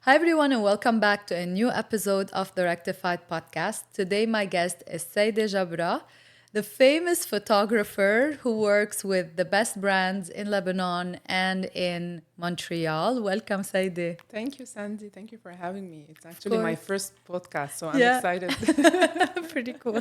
Hi, everyone, and welcome back to a new episode of the Rectified podcast. Today, my guest is Sayde Jabra, the famous photographer who works with the best brands in Lebanon and in Montreal. Welcome, Sayde. Thank you, Sandy. Thank you for having me. It's Of actually my course. first podcast, so I'm Yeah, excited. pretty cool.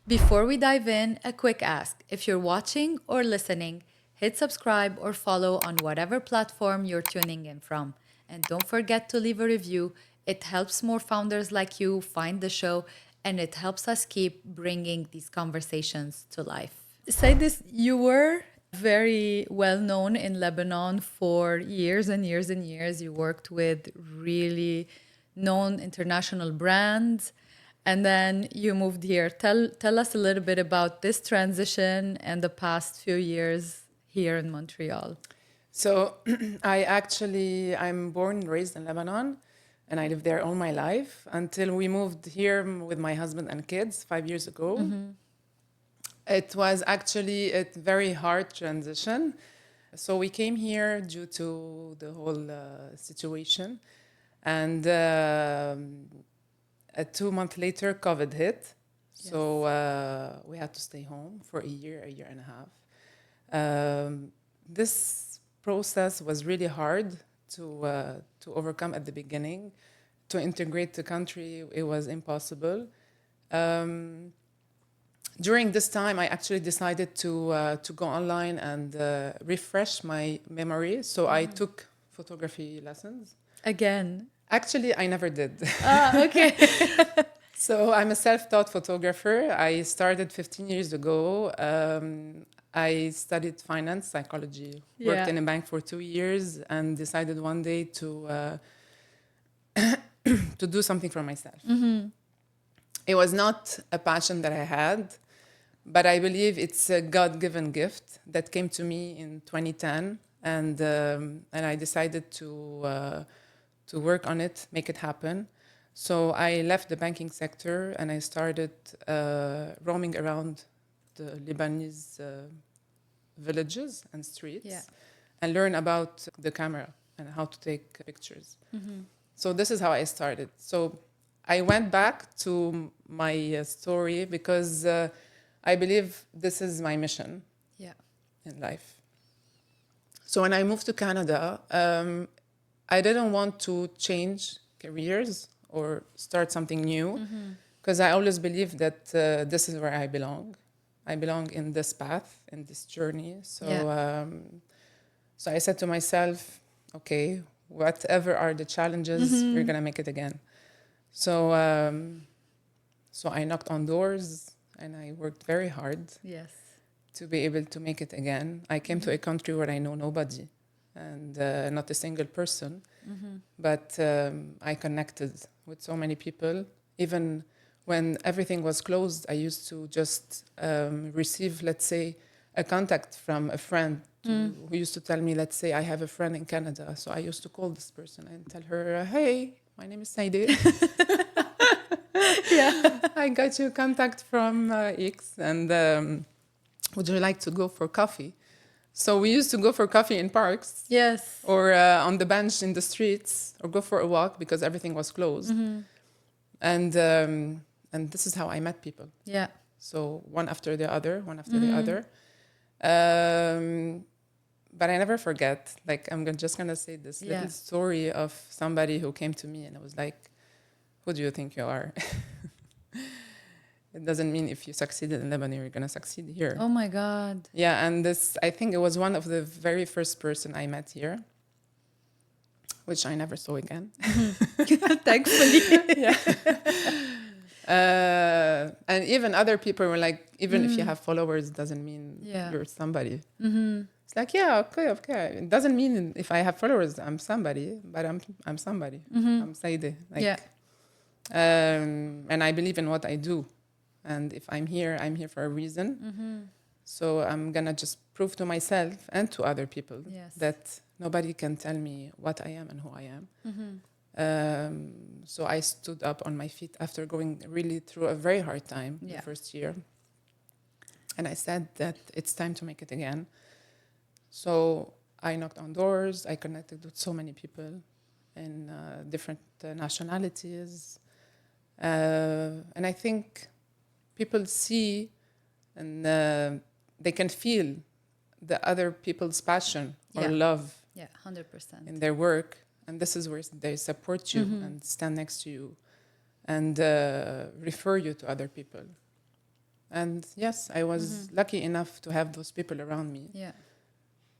Before we dive in, a quick ask. If you're watching or listening, hit subscribe or follow on whatever platform you're tuning in from. And don't forget to leave a review. It helps more founders like you find the show and it helps us keep bringing these conversations to life. Say this, you were very well known in Lebanon for years and years and years. You worked with really known international brands and then you moved here. Tell us a little bit about this transition and the past few years here in Montreal. So, I'm born and raised in Lebanon, and I lived there all my life until we moved here with my husband and kids 5 years ago. It was actually a very hard transition. So, we came here due to the whole situation, and 2 months later, COVID hit. So we had to stay home for a year and a half. This process was really hard to overcome at the beginning. To integrate the country, it was impossible. During this time, I actually decided to go online and refresh my memory. So I took photography lessons. Again. Actually, I never did. Ah, okay. So I'm a self-taught photographer. I started 15 years ago. I studied finance, psychology, worked Yeah. in a bank for 2 years, and decided one day to do something for myself. It was not a passion that I had, but I believe it's a God-given gift that came to me in 2010, and I decided to work on it, make it happen. So I left the banking sector and I started roaming around the Lebanese villages and streets Yeah. and learn about the camera and how to take pictures. So this is how I started. So I went back to my story because I believe this is my mission Yeah. in life. So when I moved to Canada, I didn't want to change careers or start something new because I always believed that this is where I belong. I belong in this path, in this journey. So, Yeah. so I said to myself, okay, whatever are the challenges, we're gonna make it again. So, so I knocked on doors and I worked very hard Yes. to be able to make it again. I came to a country where I know nobody and not a single person, but I connected with so many people. Even when everything was closed, I used to just receive, let's say, a contact from a friend who used to tell me, let's say, I have a friend in Canada. So I used to call this person and tell her, hey, my name is Sayde. Yeah. I got your contact from X, and would you like to go for coffee? So we used to go for coffee in parks Yes. or on the bench in the streets or go for a walk because everything was closed. And this is how I met people. Yeah. So one after the other, one after the other. But I never forget, like just gonna say this Yeah. little story of somebody who came to me and I was like, who do you think you are? It doesn't mean if you succeeded in Lebanon, you're gonna succeed here. Oh my God. Yeah, and this, I think it was one of the very first person I met here, which I never saw again. Thankfully. Yeah. And even other people were like, even if you have followers, doesn't mean Yeah. you're somebody. It's like, yeah, okay. It doesn't mean if I have followers, I'm somebody, but I'm somebody. I'm Sayde. Like, Yeah. And I believe in what I do. And if I'm here for a reason. So I'm gonna just prove to myself and to other people Yes. that nobody can tell me what I am and who I am. So I stood up on my feet after going really through a very hard time Yeah. the first year. And I said that it's time to make it again. So I knocked on doors, I connected with so many people. in different nationalities. And I think people see and they can feel the other people's passion or love Yeah, 100%. in their work. And this is where they support you and stand next to you and refer you to other people. And yes, I was lucky enough to have those people around me. Yeah.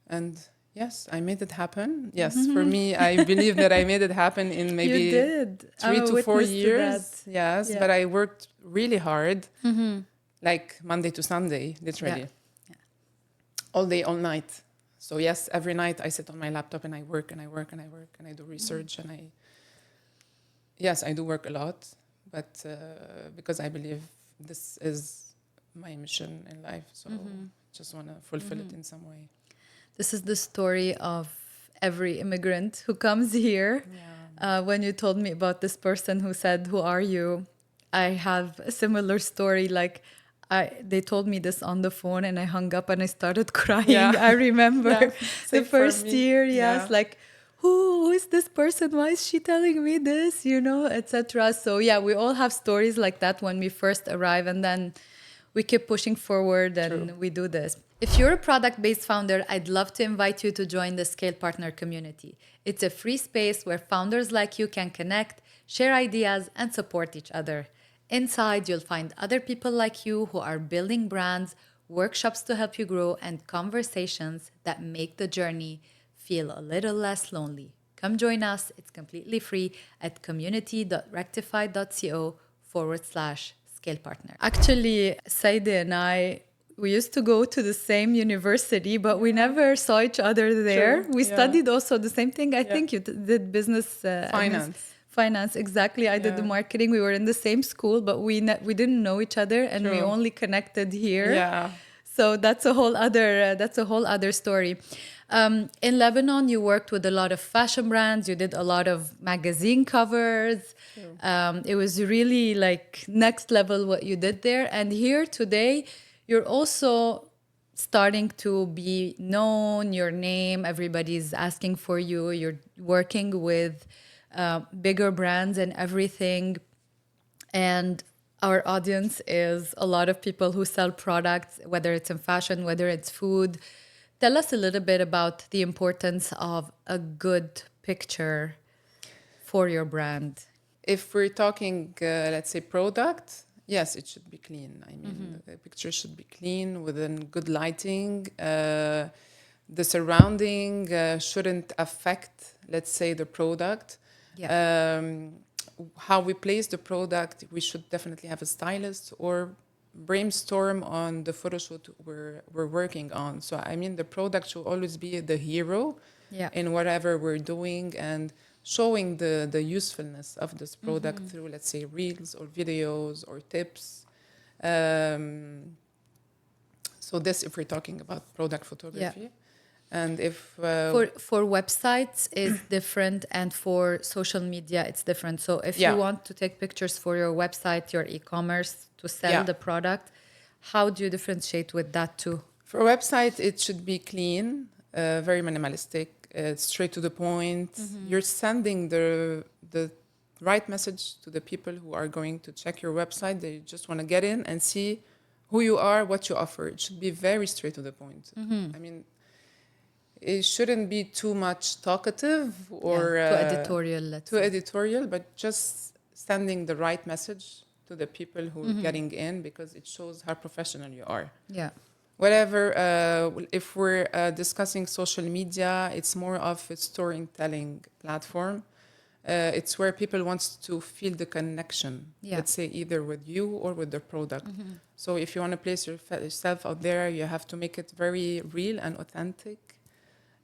And yes, I made it happen. Yes, for me, I believe that I made it happen in maybe You did. 3 to 4 years. To Yes, Yeah. but I worked really hard, like Monday to Sunday, literally. Yeah. All day, all night. So yes, every night I sit on my laptop and I work and I work and I work and I do research and yes, I do work a lot, but because I believe this is my mission in life, so just want to fulfill it in some way. This is the story of every immigrant who comes here. When you told me about this person who said, "Who are you?" I have a similar story. Like, they told me this on the phone, and I hung up and I started crying. Yeah. I remember Yeah, the same for first me. year. Yes, Yeah. like, who is this person? Why is she telling me this? You know, etc. So yeah, we all have stories like that when we first arrive, and then we keep pushing forward and True. we do this. If you're a product-based founder, I'd love to invite you to join the Scale Partner community. It's a free space where founders like you can connect, share ideas, and support each other. Inside, you'll find other people like you who are building brands, workshops to help you grow, and conversations that make the journey feel a little less lonely. Come join us. It's completely free at community.rectified.co/scale partner. Actually, Sayde and I, we used to go to the same university, but we never saw each other there. True. We Yeah. studied also the same thing. I Yeah. think you did business Finance. Finance, exactly. I did the Yeah. marketing. We were in the same school, but we didn't know each other, and we True. only connected here. Yeah. So that's a whole other story. In Lebanon, you worked with a lot of fashion brands. You did a lot of magazine covers. True. It was really like next level what you did there. And here today, you're also starting to be known. Your name, everybody's asking for you. You're working with bigger brands and everything. And our audience is a lot of people who sell products, whether it's in fashion, whether it's food. Tell us a little bit about the importance of a good picture for your brand. If we're talking, let's say, product, yes, it should be clean. I mean, the picture should be clean within good lighting. The surrounding shouldn't affect, let's say, the product. How we place the product, we should definitely have a stylist or brainstorm on the photo shoot we're working on. So I mean, the product should always be the hero in whatever we're doing and showing the usefulness of this product through, let's say, reels or videos or tips. So this, if we're talking about product photography. And if for websites is different, and for social media it's different. So if you want to take pictures for your website, your e-commerce, to sell the product, how do you differentiate with that too? For a website, it should be clean, very minimalistic, straight to the point. You're sending the right message to the people who are going to check your website. They just want to get in and see who you are, what you offer. It should be very straight to the point. I mean, it shouldn't be too much talkative or too editorial, but just sending the right message to the people who are getting in, because it shows how professional you are. Yeah. Whatever, if we're discussing social media, it's more of a storytelling platform. It's where people want to feel the connection, let's say, either with you or with the product. So if you want to place yourself out there, you have to make it very real and authentic.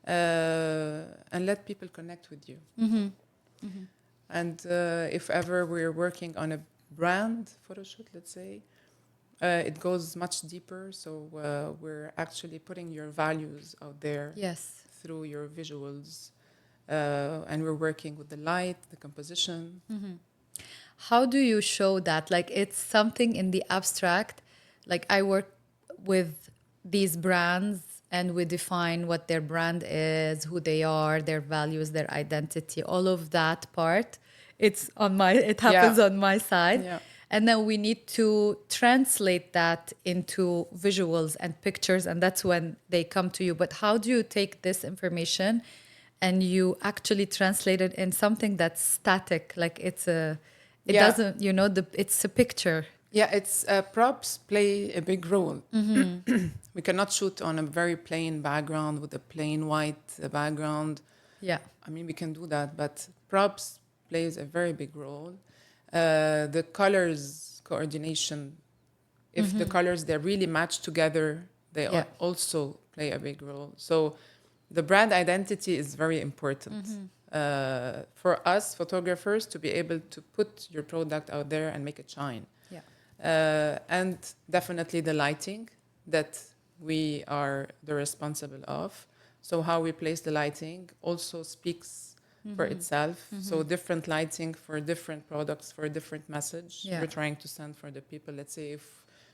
And let people connect with you. And if ever we're working on a brand photo shoot, let's say, it goes much deeper. So we're actually putting your values out there through your visuals. And we're working with the light, the composition. How do you show that? Like, it's something in the abstract. Like, I work with these brands and we define what their brand is, who they are, their values, their identity, all of that part. It Yeah. happens on my side. Yeah. And then we need to translate that into visuals and pictures, and that's when they come to you. But how do you take this information and you actually translate it in something that's static? Like it Yeah. doesn't, it's a picture. Yeah, it's props play a big role. We cannot shoot on a very plain background with a plain white background. Yeah. I mean, we can do that, but props plays a very big role. The colors coordination, if the colors they really match together, they Yeah. also play a big role. So the brand identity is very important for us photographers to be able to put your product out there and make it shine. Yeah. And definitely the lighting that we are the responsible of. So how we place the lighting also speaks for itself. So different lighting for different products, for a different message Yeah. we're trying to send for the people. Let's say if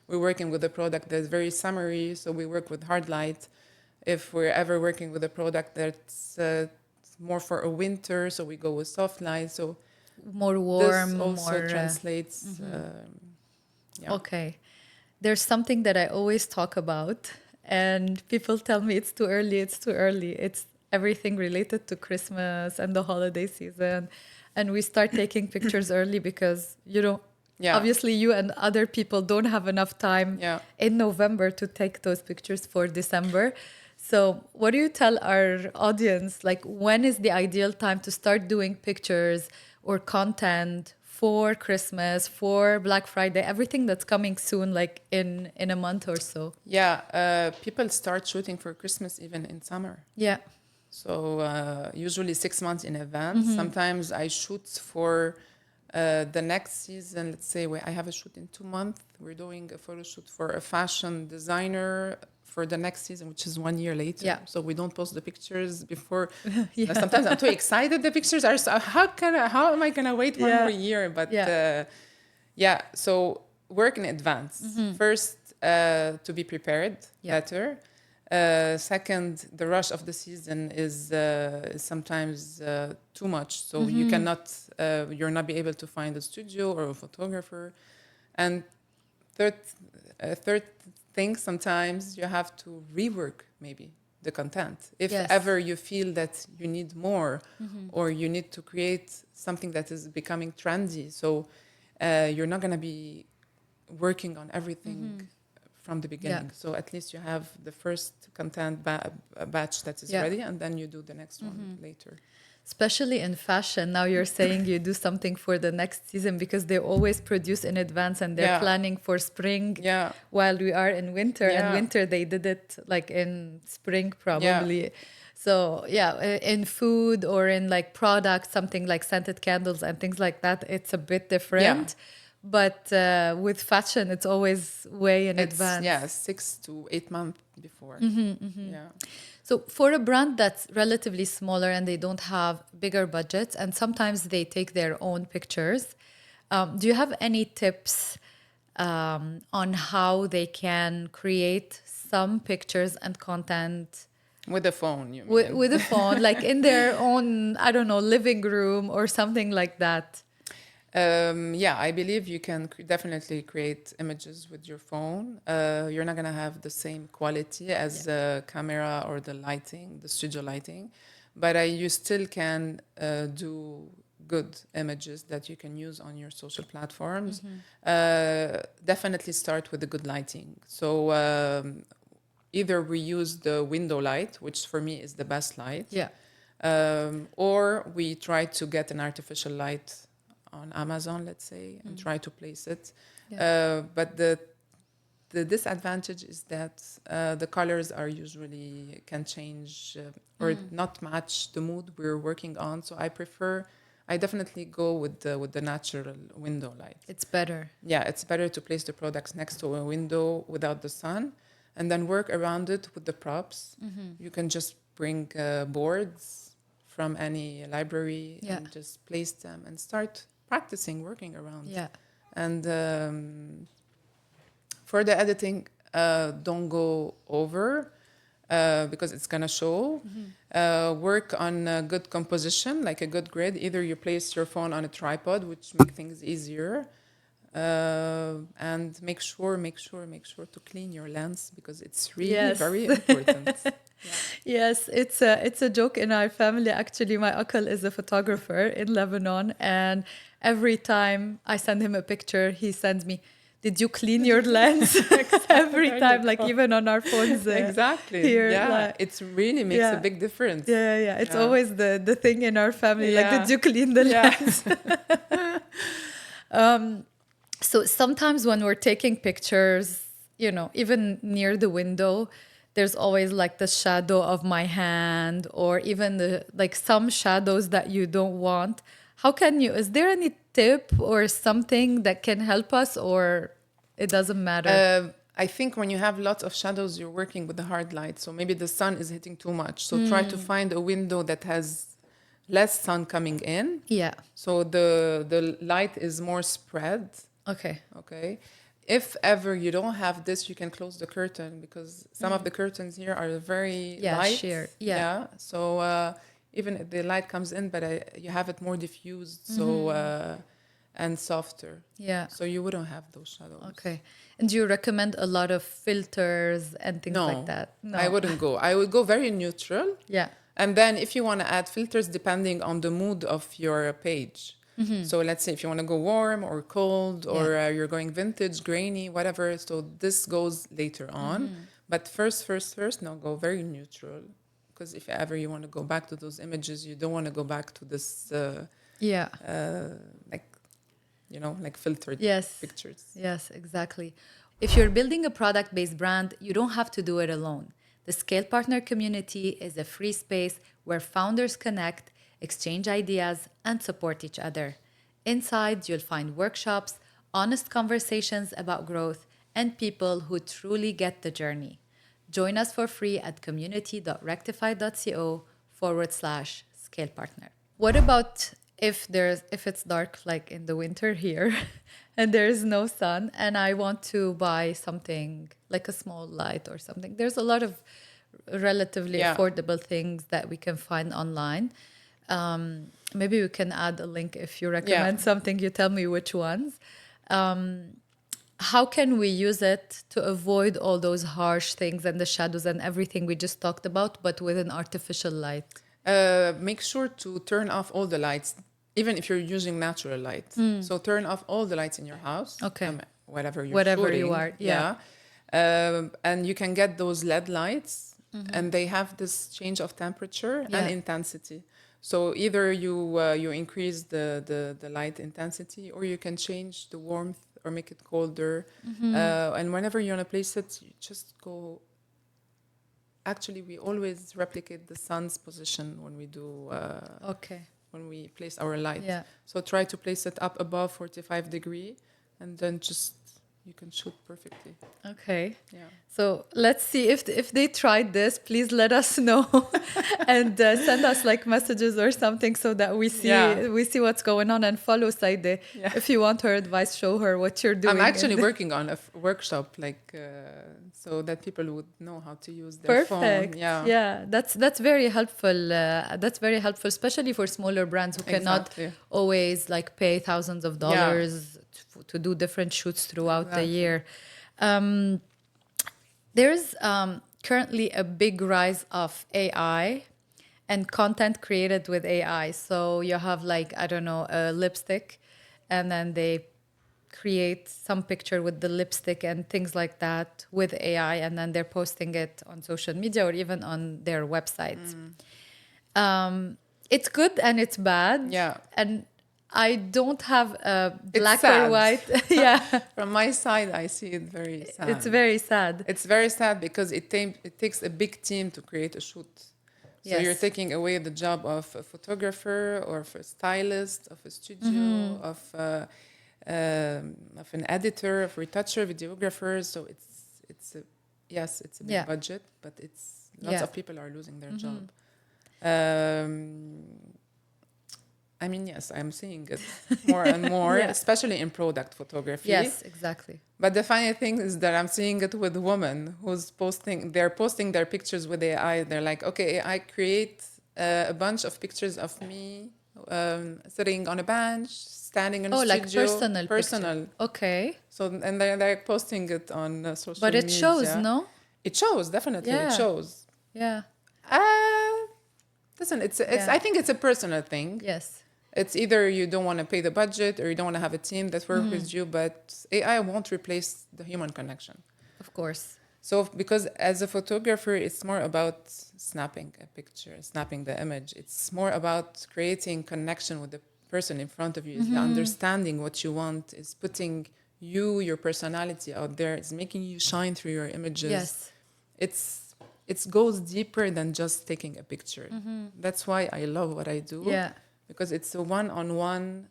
we're working with a product that's very summery, so we work with hard light. If we're ever working with a product that's more for a winter, so we go with soft light. So More warm, this also more. translates. Yeah. Okay. There's something that I always talk about, and people tell me it's too early, it's too early. It's everything related to Christmas and the holiday season. And we start taking pictures early because, Yeah. obviously you and other people don't have enough time Yeah. in November to take those pictures for December. So, what do you tell our audience? Like, when is the ideal time to start doing pictures or content for Christmas, for Black Friday, everything that's coming soon, like in a month or so? Yeah, people start shooting for Christmas even in summer. Yeah. So usually 6 months in advance. Sometimes I shoot for the next season. Let's say I have a shoot in 2 months. We're doing a photo shoot for a fashion designer for the next season, which is 1 year later. Yeah. So we don't post the pictures before. Yeah. Sometimes I'm too excited. The pictures are so. How am I gonna wait one Yeah. more year? But Yeah. yeah. So work in advance. First, to be prepared Yeah. better. Second, the rush of the season is sometimes too much. So you cannot, you're not be able to find a studio or a photographer. And third thing, sometimes you have to rework maybe the content. If Yes. ever you feel that you need more or you need to create something that is becoming trendy. So you're not going to be working on everything from the beginning. So at least you have the first content batch that is ready, and then you do the next one later. Especially in fashion, now you're saying you do something for the next season because they always produce in advance and they're Yeah. planning for spring Yeah. while we are in winter. And Yeah. winter, they did it like in spring probably. So yeah, in food or in like products, something like scented candles and things like that, it's a bit different. But with fashion, it's always way in advance. Yeah, 6 to 8 months before. Yeah. So for a brand that's relatively smaller and they don't have bigger budgets, and sometimes they take their own pictures, do you have any tips on how they can create some pictures and content With the phone, you mean? with a phone, like in their own, I don't know, living room or something like that? Yeah, I believe you can definitely create images with your phone. You're not going to have the same quality as the camera or the lighting, the studio lighting, but you still can do good images that you can use on your social platforms. Definitely start with the good lighting. So either we use the window light, which for me is the best light, or we try to get an artificial light on Amazon, let's say, and try to place it. But the disadvantage is that the colors are usually can change or not match the mood we're working on. So I definitely go with the natural window light. It's better. Yeah, it's better to place the products next to a window without the sun, and then work around it with the props. You can just bring boards from any library and just place them and start practicing working around. And for the editing, don't go over. because it's gonna show. Work on a good composition, like a good grid. Either you place your phone on a tripod, which make things easier, and make sure to clean your lens because it's really Yes. very important. Yes, it's a joke in our family. Actually, my uncle is a photographer in Lebanon, and every time I send him a picture, he sends me, "Did you clean your lens?" Every There time, you like go. even on our phones Exactly. here. Yeah, Like, it really makes a yeah, big difference. yeah. It's Yeah. always the thing in our family. Like, Yeah. did you clean the Yeah. lens? So sometimes when we're taking pictures, you know, even near the window, there's always like the shadow of my hand or even the like some shadows that you don't want. How can you, is there any tip or something that can help us or it doesn't matter? I think when you have lots of shadows, you're working with the hard light. So maybe the sun is hitting too much. So try to find a window that has less sun coming in. Yeah. So the light is more spread. Okay. Okay. If ever you don't have this, you can close the curtain because some of the curtains here are very Yeah, light. sheer. Yeah. So even if the light comes in, but you have it more diffused, so and softer. Yeah. So you wouldn't have those shadows. Okay. And do you recommend a lot of filters and things like No, that? I wouldn't go. I would go very neutral. Yeah. And then if you want to add filters depending on the mood of your page. So let's say if you want to go warm or cold or you're going vintage, grainy, whatever. So this goes later on. But first, no, go very neutral. Because if ever you want to go back to those images, you don't want to go back to this, Yeah. like, like filtered Yes. pictures. Yes, exactly. If you're building a product based brand, you don't have to do it alone. The Scale Partner community is a free space where founders connect, exchange ideas, and support each other. Inside, you'll find workshops, honest conversations about growth, and people who truly get the journey. Join us for free at community.rectified.co/scale partner. What about if it's dark like in the winter here and there is no sun and I want to buy something like a small light or something? There's a lot of relatively Yeah. affordable things that we can find online. Maybe we can add a link if you recommend something, you tell me which ones. How can we use it to avoid all those harsh things and the shadows and everything we just talked about, but with an artificial light? Make sure to turn off all the lights, even if you're using natural light. So turn off all the lights in your house. Okay. Whatever you're Whatever shooting. you are, yeah. And you can get those LED lights, and they have this change of temperature Yeah. and intensity. So either you increase the light intensity, or you can change the warmth or make it colder. And whenever you want to place it, you just go. Actually, we always replicate the sun's position when we do Okay. when we place our light. Yeah. So try to place it up above 45 degree, and then just you can shoot perfectly. Okay. Yeah. So let's see if they tried this. Please let us know and send us like messages or something so that we see what's going on and follow Sayde. Yeah. If you want her advice, show her what you're doing. I'm actually and- working on a workshop, like so that people would know how to use their Perfect. phone. Yeah. Yeah. That's very helpful. That's very helpful, especially for smaller brands who cannot Exactly. always like pay thousands of dollars to do different shoots throughout the year. There's currently a big rise of AI and content created with AI. So you have like, I don't know, a lipstick, and then they create some picture with the lipstick and things like that with AI, and then they're posting it on social media or even on their websites. It's good and it's bad. Yeah. And I don't have a It's black or sad. white. Yeah. From my side, I see it very sad. It's very sad. It's very sad because it takes a big team to create a shoot. So Yes. you're taking away the job of a photographer or of a stylist, of a studio, of an editor, of retoucher, videographer. So it's a big budget, but it's lots of people are losing their job. I mean, yes, I'm seeing it more and more, Yeah. especially in product photography. Yes, exactly. But the funny thing is that I'm seeing it with women they're posting their pictures with AI. They're like, okay, AI create a bunch of pictures of me sitting on a bench, standing in a Oh, like studio, personal picture. personal. Okay. So, and they're posting it on social But it shows, media. no? It shows, definitely, it Yeah. shows. Yeah. Uh, Listen, it's. Yeah. I think it's a personal thing. Yes. It's either you don't want to pay the budget or you don't want to have a team that work with you, but AI won't replace the human connection. Of course. So because as a photographer, it's more about snapping a picture, snapping the image. It's more about creating connection with the person in front of you. Is understanding what you want, is putting your personality out there, is making you shine through your images. Yes. It goes deeper than just taking a picture. That's why I love what I do. Yeah. Because it's a one-on-one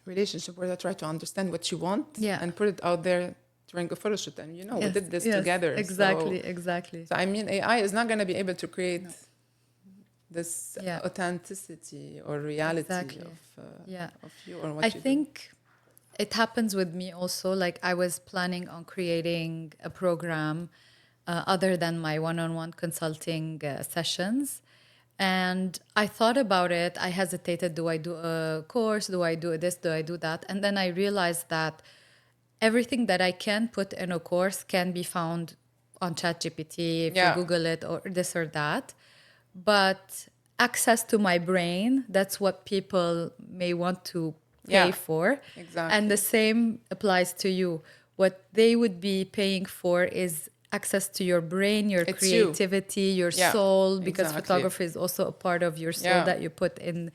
relationship where I try to understand what you want and put it out there during a photo shoot. And we did this together. Exactly. So I mean, AI is not going to be able to create this authenticity or reality of you or what I you do. think it happens with me also. Like I was planning on creating a program other than my one-on-one consulting sessions. And I thought about it. I hesitated. Do I do a course? Do I do this? Do I do that? And then I realized that everything that I can put in a course can be found on ChatGPT if you Google it or this or that. But access to my brain, that's what people may want to pay for. Exactly. And the same applies to you. What they would be paying for is access to your brain, your creativity, your soul, because photography is also a part of your soul that you put in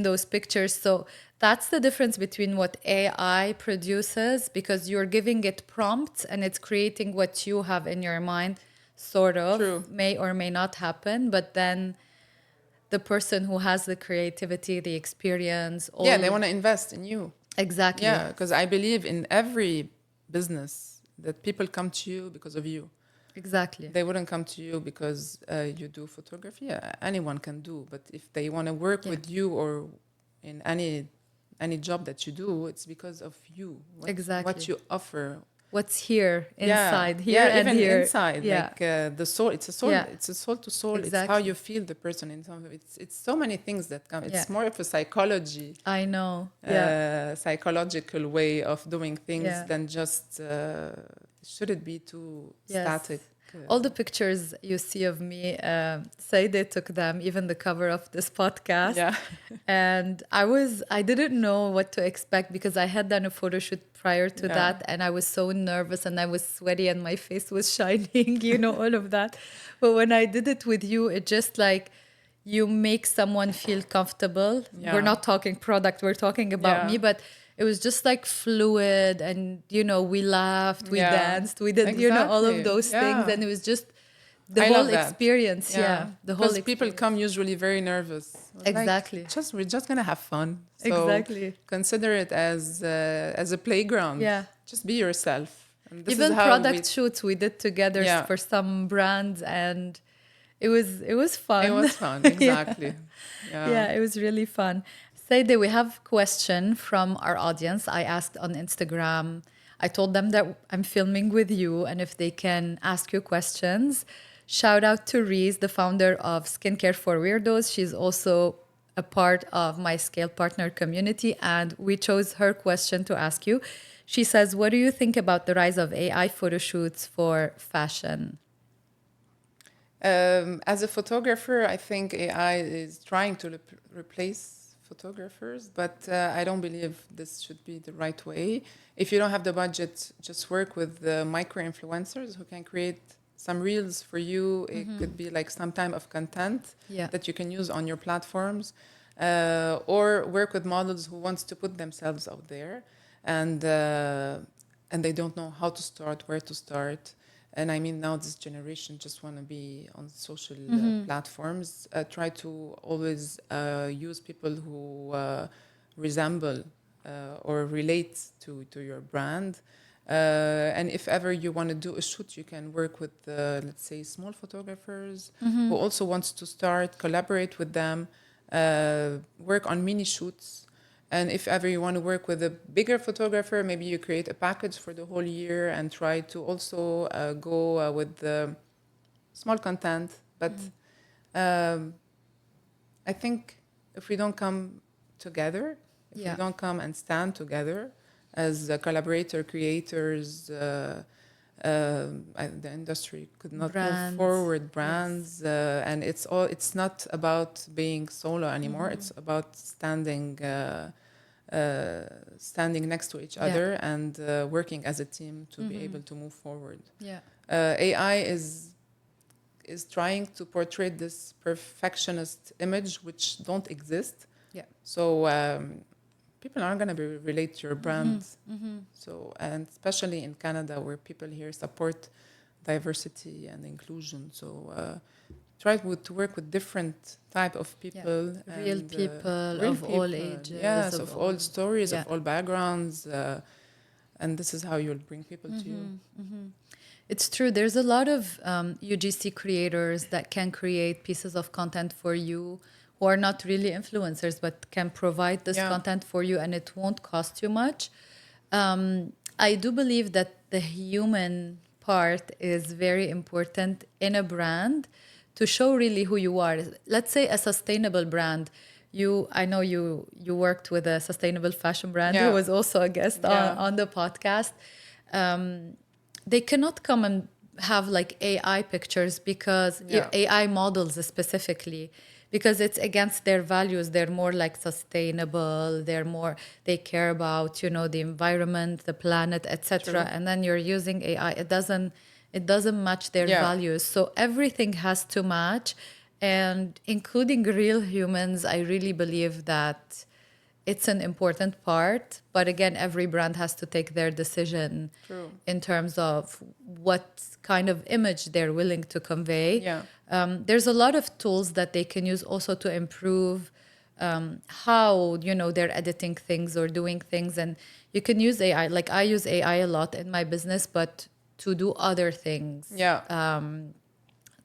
those pictures. So that's the difference between what AI produces, because you're giving it prompts and it's creating what you have in your mind, sort of. True. May or may not happen, but then the person who has the creativity, the experience, they want to invest in you. Exactly. Yeah, because I believe in every business that people come to you because of you. Exactly. They wouldn't come to you because you do photography. Yeah, anyone can do, but if they want to work with you or in any job that you do, it's because of you. What you offer. What's here inside, even here. Inside, like the soul. It's a soul. Yeah. It's a soul to soul. Exactly. It's how you feel the person. It's so many things that come. It's more of a psychology. I know. Psychological way of doing things than just. Should it be too static? All the pictures you see of me, Sayde took them, even the cover of this podcast. Yeah. And I didn't know what to expect because I had done a photo shoot prior to that, and I was so nervous and I was sweaty and my face was shining, all of that. But when I did it with you, it just like you make someone feel comfortable. Yeah. We're not talking product, we're talking about me, but it was just like fluid, and we laughed, we danced, we did all of those things, and it was just the whole experience. The whole because experience. people come usually very nervous. Exactly. Like, we're just gonna have fun. So exactly. Consider it as a playground. Yeah. Just be yourself. And this Even is how product shoots we did together for some brands, and it was fun. It was fun, exactly. Yeah, it was really fun. Sayde, we have a question from our audience. I asked on Instagram. I told them that I'm filming with you and if they can ask you questions. Shout out to Reese, the founder of Skincare for Weirdos. She's also a part of my Scale Partner community, and we chose her question to ask you. She says, what do you think about the rise of AI photo shoots for fashion? As a photographer, I think AI is trying to replace photographers, but I don't believe this should be the right way. If you don't have the budget, just work with the micro-influencers who can create some reels for you. It could be like some type of content that you can use on your platforms, or work with models who wants to put themselves out there, and they don't know how to start, where to start. And I mean, now this generation just want to be on social platforms. Try to always use people who resemble or relate to your brand. And if ever you want to do a shoot, you can work with, let's say, small photographers who also wants to start, collaborate with them. work on mini shoots. And if ever you want to work with a bigger photographer, maybe you create a package for the whole year and try to also go with the small content. But I think if we don't come together, if we don't come and stand together as collaborator creators, the industry could not move forward. Brands, and it's not about being solo anymore. It's about standing next to each other and working as a team to be able to move forward. AI is trying to portray this perfectionist image which don't exist. So people aren't going to relate to your brand. So, and especially in Canada, where people here support diversity and inclusion. So try to work with different type of people. Real people of all ages. Yes, of all stories, of all backgrounds. And this is how you'll bring people to you. It's true. There's a lot of UGC creators that can create pieces of content for you who are not really influencers, but can provide this content for you, and it won't cost you much. I do believe that the human part is very important in a brand to show really who you are. Let's say a sustainable brand. I know you worked with a sustainable fashion brand who was also a guest on the podcast. They cannot come and have like AI pictures because AI models specifically, because it's against their values. They're more like sustainable. They care about, the environment, the planet, etc. And then you're using AI. It doesn't match their values. So everything has to match, and including real humans. I really believe that it's an important part, but again, every brand has to take their decision in terms of what kind of image they're willing to convey. There's a lot of tools that they can use also to improve how, they're editing things or doing things. And you can use AI. Like I use AI a lot in my business, but to do other things.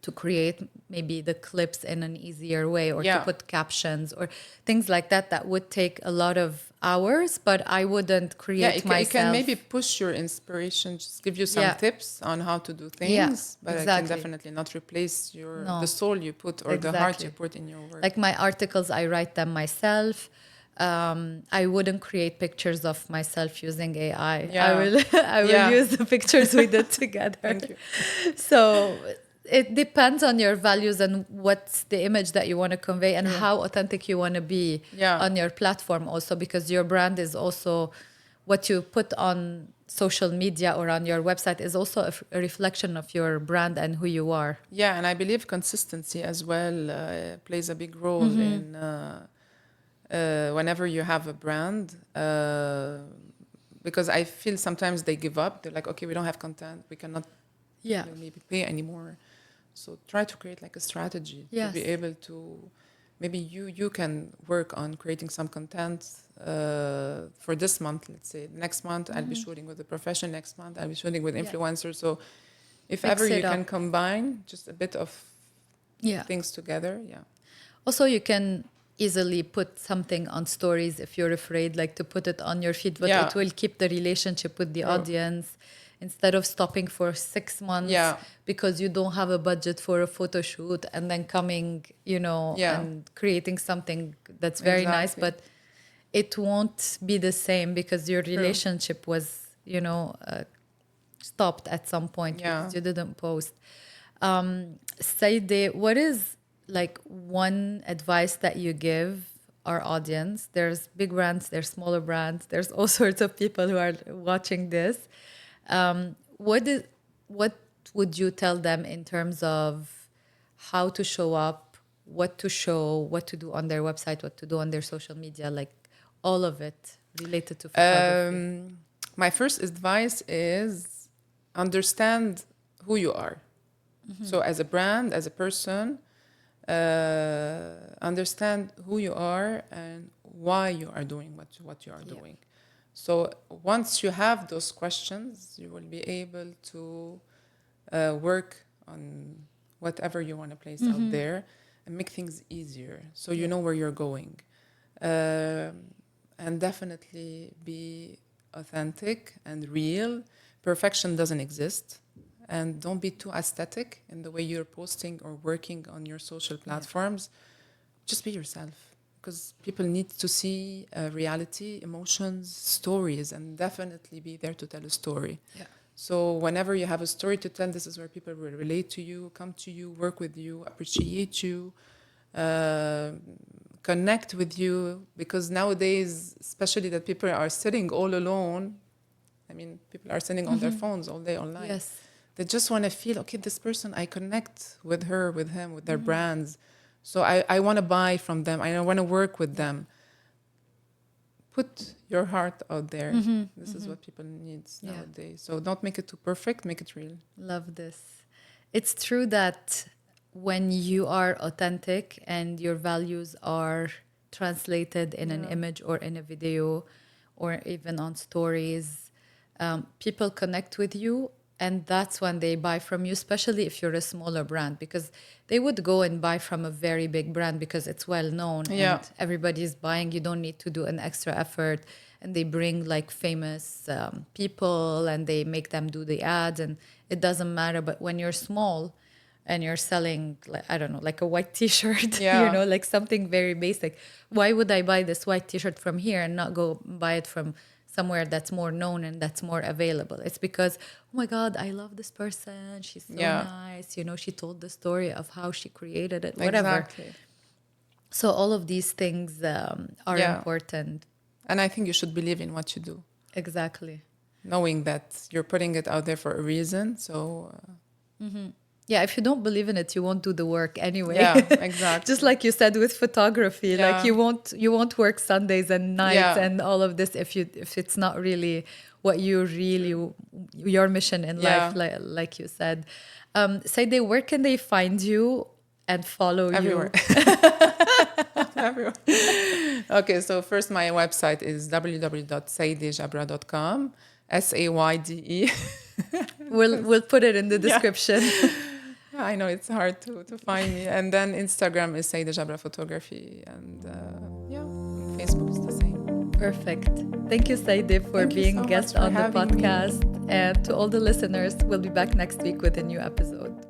To create maybe the clips in an easier way, or to put captions or things like that would take a lot of hours, but I wouldn't create myself. It can maybe push your inspiration, just give you some tips on how to do things, but it can definitely not replace the soul you put or the heart you put in your work. Like my articles, I write them myself. I wouldn't create pictures of myself using AI. I will use the pictures we did together. Thank you. So it depends on your values and what's the image that you want to convey and how authentic you want to be on your platform also, because your brand is also what you put on social media or on your website is also a reflection of your brand and who you are. Yeah, and I believe consistency as well plays a big role in whenever you have a brand, because I feel sometimes they give up. They're like, okay, we don't have content. We cannot maybe pay anymore. So try to create like a strategy to be able to, maybe you can work on creating some content for this month, let's say. Next month, I'll be shooting with a profession. Next month, I'll be shooting with influencers. So if ever you can combine just a bit of things together. Also, you can easily put something on stories if you're afraid, like to put it on your feed, but it will keep the relationship with the audience. Instead of stopping for 6 months because you don't have a budget for a photo shoot and then coming, and creating something that's very nice, but it won't be the same because your relationship was, stopped at some point because you didn't post. Sayde, what is like one advice that you give our audience? There's big brands, there's smaller brands, there's all sorts of people who are watching this. What would you tell them in terms of how to show up, what to show, what to do on their website, what to do on their social media, like all of it related to photography? My first advice is understand who you are. So as a brand, as a person, understand who you are and why you are doing what you are doing. So once you have those questions, you will be able to work on whatever you want to place out there. and make things easier so you know where you're going. And definitely be authentic and real. Perfection doesn't exist. And don't be too aesthetic in the way you're posting or working on your social platforms. Just be yourself, because people need to see reality, emotions, stories, and definitely be there to tell a story. Yeah. So whenever you have a story to tell, this is where people will relate to you, come to you, work with you, appreciate you, connect with you. Because nowadays, especially that people are sitting all alone, I mean, people are sitting on their phones all day online. Yes. They just want to feel, okay, this person, I connect with her, with him, with their brands. So I want to buy from them. I want to work with them. Put your heart out there. This is what people need nowadays. So don't make it too perfect, make it real. Love this. It's true that when you are authentic and your values are translated in an image or in a video or even on stories, people connect with you, and that's when they buy from you, especially if you're a smaller brand, because they would go and buy from a very big brand because it's well known and everybody's buying. You don't need to do an extra effort, and they bring like famous people and they make them do the ads, and it doesn't matter. But when you're small and you're selling, like, I don't know, like a white t-shirt, you know, like something very basic, why would I buy this white t-shirt from here and not go buy it from somewhere that's more known and that's more available? It's because, oh my God, I love this person. She's so nice. You know, she told the story of how she created it, whatever. Exactly. So all of these things are important. And I think you should believe in what you do. Exactly. Knowing that you're putting it out there for a reason. So... Yeah, if you don't believe in it, you won't do the work anyway. Yeah, exactly. Just like you said with photography, like you won't work Sundays and nights and all of this if it's not really what you really your mission in life, like you said. Sayde, where can they find you and follow Everywhere. you? Everywhere. Okay, so first my website is www.saydejabra.com. SAYDE. We'll put it in the description. I know it's hard to find me. And then Instagram is Sayde Jabra Photography. And Facebook is the same. Perfect. Thank you, Sayde, for being guest on the podcast. And to all the listeners, we'll be back next week with a new episode.